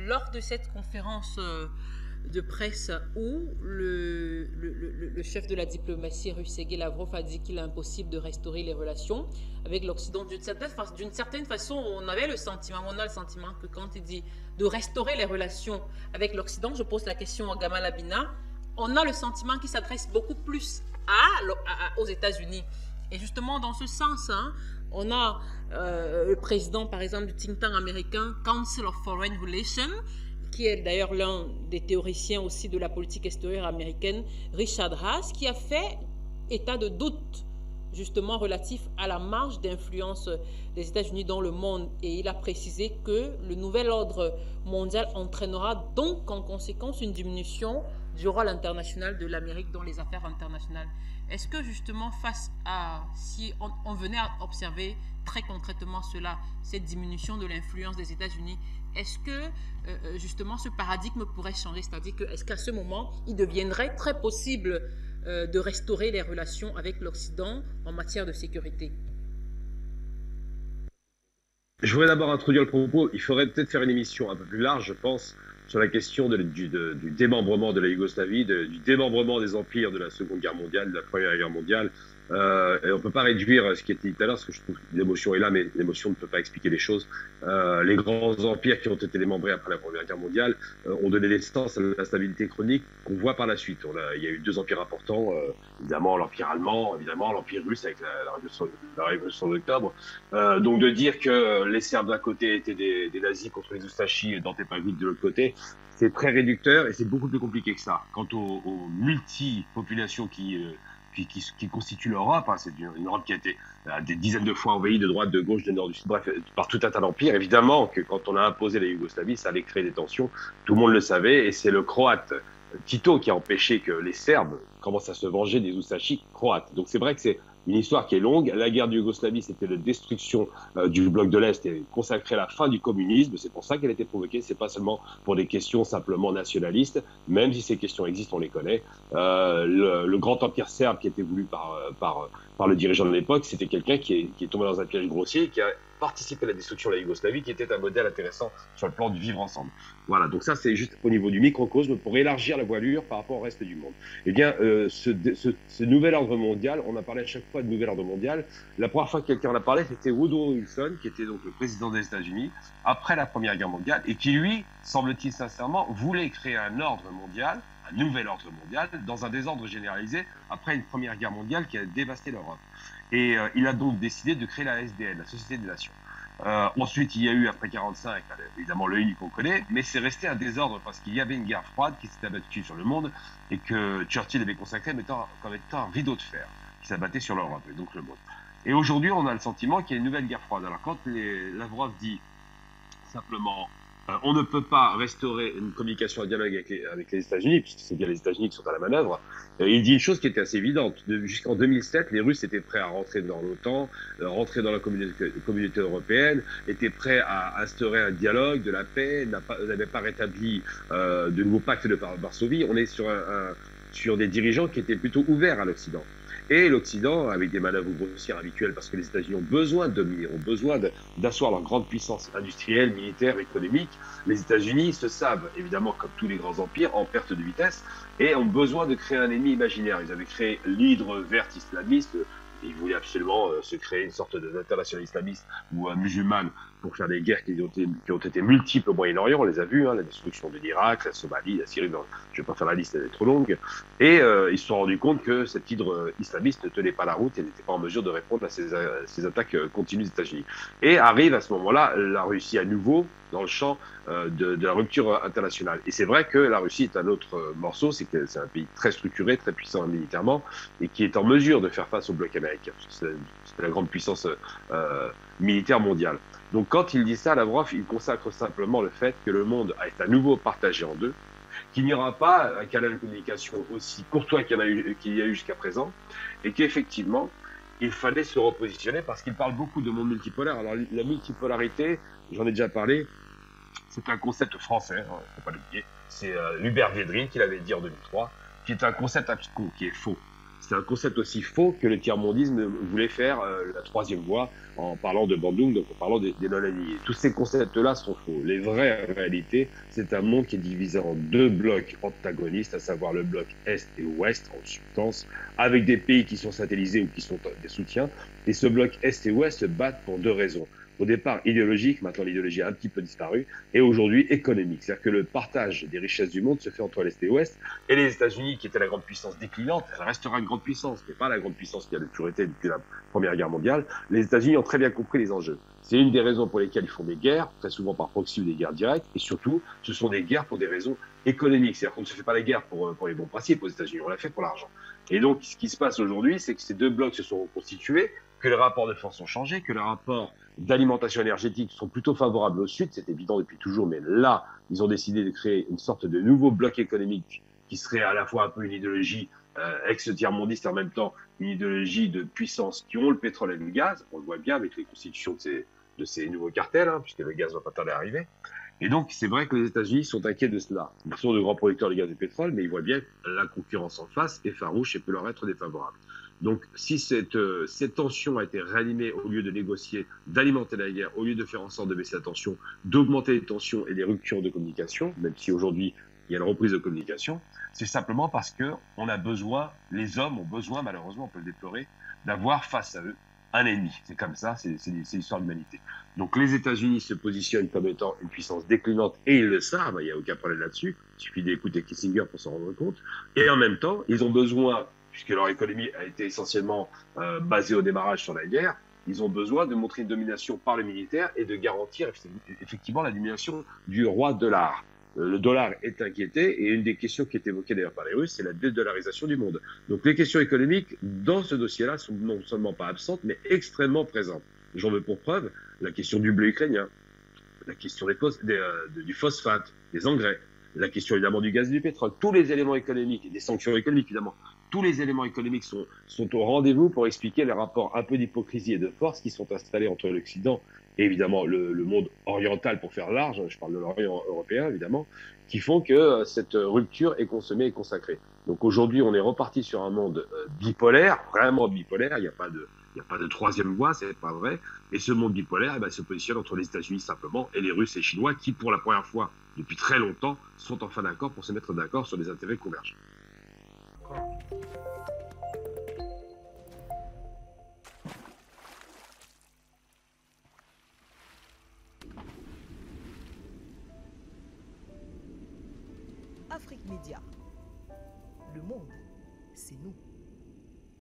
lors de cette conférence de presse où le chef de la diplomatie russe, Sergei Lavrov, a dit qu'il est impossible de restaurer les relations avec l'Occident. D'une certaine façon, on a le sentiment que quand il dit de restaurer les relations avec l'Occident, je pose la question à Gamal Abina, on a le sentiment qu'il s'adresse beaucoup plus aux États-Unis. Et justement, dans ce sens, on a le président, par exemple, du think tank américain Council of Foreign Relations, qui est d'ailleurs l'un des théoriciens aussi de la politique extérieure américaine, Richard Haas, qui a fait état de doute justement relatif à la marge d'influence des États-Unis dans le monde. Et il a précisé que le nouvel ordre mondial entraînera donc en conséquence une diminution du rôle international de l'Amérique dans les affaires internationales. Est-ce que justement face à, si on venait à observer très concrètement cela, cette diminution de l'influence des États-Unis, est-ce que justement ce paradigme pourrait changer? C'est-à-dire que est-ce qu'à ce moment, il deviendrait très possible de restaurer les relations avec l'Occident en matière de sécurité? Je voudrais d'abord introduire le propos. Il faudrait peut-être faire une émission un peu plus large, je pense, sur la question du démembrement de la Yougoslavie, du démembrement des empires de la Seconde Guerre mondiale, de la Première Guerre mondiale. Et on ne peut pas réduire ce qui a été dit tout à l'heure, parce que je trouve que l'émotion est là, mais l'émotion ne peut pas expliquer les choses. Les grands empires qui ont été démembrés après la Première Guerre mondiale ont donné naissance à la stabilité chronique qu'on voit par la suite. Il y a eu deux empires importants, évidemment l'empire allemand, évidemment l'empire russe avec la révolution d'octobre. Donc de dire que les Serbes d'un côté étaient des nazis contre les Oustachis et Dante Pavlik de l'autre côté, c'est très réducteur et c'est beaucoup plus compliqué que ça. Quant aux multi-populations qui constitue l'Europe, c'est une Europe qui a été des dizaines de fois envahie de droite, de gauche, de nord, du sud, bref, par tout un tas d'empires. Évidemment que quand on a imposé la Yougoslavie, ça allait créer des tensions, tout le monde le savait, et c'est le Croate Tito qui a empêché que les Serbes commencent à se venger des Oustachis croates. Donc c'est vrai que c'est une histoire qui est longue. La guerre de Yougoslavie, c'était la destruction du bloc de l'Est et consacrée à la fin du communisme. C'est pour ça qu'elle a été provoquée. C'est pas seulement pour des questions simplement nationalistes, même si ces questions existent, on les connaît. Le grand empire serbe qui était voulu par le dirigeant de l'époque, c'était quelqu'un qui est tombé dans un piège grossier, qui a participé à la destruction de la Yougoslavie, qui était un modèle intéressant sur le plan du vivre ensemble. Voilà, donc ça c'est juste au niveau du microcosme pour élargir la voilure par rapport au reste du monde. Eh bien, ce nouvel ordre mondial, on a parlé à chaque fois de nouvel ordre mondial. La première fois que quelqu'un en a parlé, c'était Woodrow Wilson, qui était donc le président des États-Unis après la Première Guerre mondiale, et qui lui, semble-t-il sincèrement, voulait créer un ordre mondial, un nouvel ordre mondial, dans un désordre généralisé après une Première Guerre mondiale qui a dévasté l'Europe. Et il a donc décidé de créer la SDN, la Société des Nations. Ensuite, il y a eu, après 1945, évidemment l'ONU qu'on connaît, mais c'est resté un désordre parce qu'il y avait une guerre froide qui s'était abattue sur le monde et que Churchill avait consacré comme étant un rideau de fer qui s'abattait sur l'Europe et donc le monde. Et aujourd'hui, on a le sentiment qu'il y a une nouvelle guerre froide. Alors quand Lavrov dit simplement on ne peut pas restaurer une communication, un dialogue avec les États-Unis, puisque c'est bien les États-Unis qui sont à la manœuvre. Il dit une chose qui était assez évidente. Jusqu'en 2007, les Russes étaient prêts à rentrer dans l'OTAN, rentrer dans la communauté européenne, étaient prêts à instaurer un dialogue, de la paix, n'avaient pas rétabli de nouveaux pactes de Varsovie. On est sur des dirigeants qui étaient plutôt ouverts à l'Occident. Et l'Occident, avec des manœuvres grossières habituelles, parce que les États-Unis ont besoin de dominer, ont besoin d'asseoir leur grande puissance industrielle, militaire, économique. Les États-Unis se savent, évidemment, comme tous les grands empires, en perte de vitesse, et ont besoin de créer un ennemi imaginaire. Ils avaient créé l'hydre verte islamiste. Ils voulaient absolument se créer une sorte d'international islamiste ou musulmane pour faire des guerres qui ont été multiples au Moyen-Orient. On les a vues, la destruction de l'Irak, la Somalie, la Syrie. Je ne vais pas faire la liste, elle est trop longue. Et ils se sont rendus compte que cette hydre islamiste ne tenait pas la route et n'était pas en mesure de répondre à ces attaques continues des États-Unis. Et arrive à ce moment-là la Russie à nouveau dans le champ de la rupture internationale. Et c'est vrai que la Russie est un autre morceau, c'est que c'est un pays très structuré, très puissant militairement, et qui est en mesure de faire face au bloc américain, parce que c'est la grande puissance militaire mondiale. Donc quand il dit ça, Lavrov, il consacre simplement le fait que le monde est à nouveau partagé en deux, qu'il n'y aura pas un canal de communication aussi courtois qu'il y a eu jusqu'à présent, et qu'effectivement, il fallait se repositionner parce qu'il parle beaucoup de monde multipolaire. Alors la multipolarité, j'en ai déjà parlé, c'est un concept français, il ne faut pas l'oublier. C'est Hubert Védrine qui l'avait dit en 2003, qui est un concept abscons, qui est faux. C'est un concept aussi faux que le tiers-mondisme voulait faire la troisième voie en parlant de Bandung, donc en parlant des non-alignés. Tous ces concepts-là sont faux. Les vraies réalités, c'est un monde qui est divisé en deux blocs antagonistes, à savoir le bloc Est et Ouest, en substance, avec des pays qui sont satellisés ou qui sont des soutiens. Et ce bloc Est et Ouest se battent pour deux raisons. Au départ idéologique, maintenant l'idéologie a un petit peu disparu, et aujourd'hui économique. C'est-à-dire que le partage des richesses du monde se fait entre l'Est et l'Ouest, et les États-Unis, qui étaient la grande puissance déclinante, elle restera une grande puissance, mais pas la grande puissance qui a toujours été depuis la Première Guerre mondiale. Les États-Unis ont très bien compris les enjeux. C'est une des raisons pour lesquelles ils font des guerres, très souvent par proxy ou des guerres directes, et surtout, ce sont des guerres pour des raisons économiques. C'est-à-dire qu'on ne se fait pas la guerre pour les bons principes aux États-Unis, on la fait pour l'argent. Et donc, ce qui se passe aujourd'hui, c'est que ces deux blocs se sont constitués, que les rapports de force ont changé, que les rapports d'alimentation énergétique sont plutôt favorables au Sud, c'est évident depuis toujours, mais là, ils ont décidé de créer une sorte de nouveau bloc économique qui serait à la fois un peu une idéologie ex-tiers-mondiste et en même temps une idéologie de puissance qui ont le pétrole et le gaz. On le voit bien avec les constitutions de ces nouveaux cartels, hein, puisque le gaz va pas tarder à arriver. Et donc, c'est vrai que les États-Unis sont inquiets de cela. Ils sont de grands producteurs de gaz et de pétrole, mais ils voient bien que la concurrence en face est farouche et peut leur être défavorable. Donc, si cette tension a été réanimée au lieu de négocier, d'alimenter la guerre, au lieu de faire en sorte de baisser la tension, d'augmenter les tensions et les ruptures de communication, même si aujourd'hui il y a une reprise de communication, c'est simplement parce que on a besoin, les hommes ont besoin, malheureusement, on peut le déplorer, d'avoir face à eux un ennemi. C'est comme ça, c'est l'histoire de l'humanité. Donc les États-Unis se positionnent comme étant une puissance déclinante et ils le savent, il n'y a aucun problème là-dessus, il suffit d'écouter Kissinger pour s'en rendre compte. Et en même temps, ils ont besoin, puisque leur économie a été essentiellement basée au démarrage sur la guerre, ils ont besoin de montrer une domination par le militaire et de garantir effectivement la domination du roi dollar. Le dollar est inquiété et une des questions qui est évoquée d'ailleurs par les Russes, c'est la dédollarisation du monde. Donc les questions économiques dans ce dossier-là sont non seulement pas absentes, mais extrêmement présentes. J'en veux pour preuve la question du blé ukrainien, la question du phosphate, des engrais, la question évidemment du gaz et du pétrole, tous les éléments économiques et des sanctions économiques évidemment, tous les éléments économiques sont au rendez-vous pour expliquer les rapports un peu d'hypocrisie et de force qui sont installés entre l'Occident et évidemment le monde oriental pour faire large, je parle de l'Orient européen évidemment, qui font que cette rupture est consommée et consacrée. Donc aujourd'hui, on est reparti sur un monde bipolaire, vraiment bipolaire, il n'y a pas de troisième voie, c'est pas vrai. Et ce monde bipolaire se positionne entre les États-Unis simplement et les Russes et les Chinois qui, pour la première fois depuis très longtemps, sont enfin d'accord pour se mettre d'accord sur des intérêts convergents. Afrique Média. Le monde, c'est nous.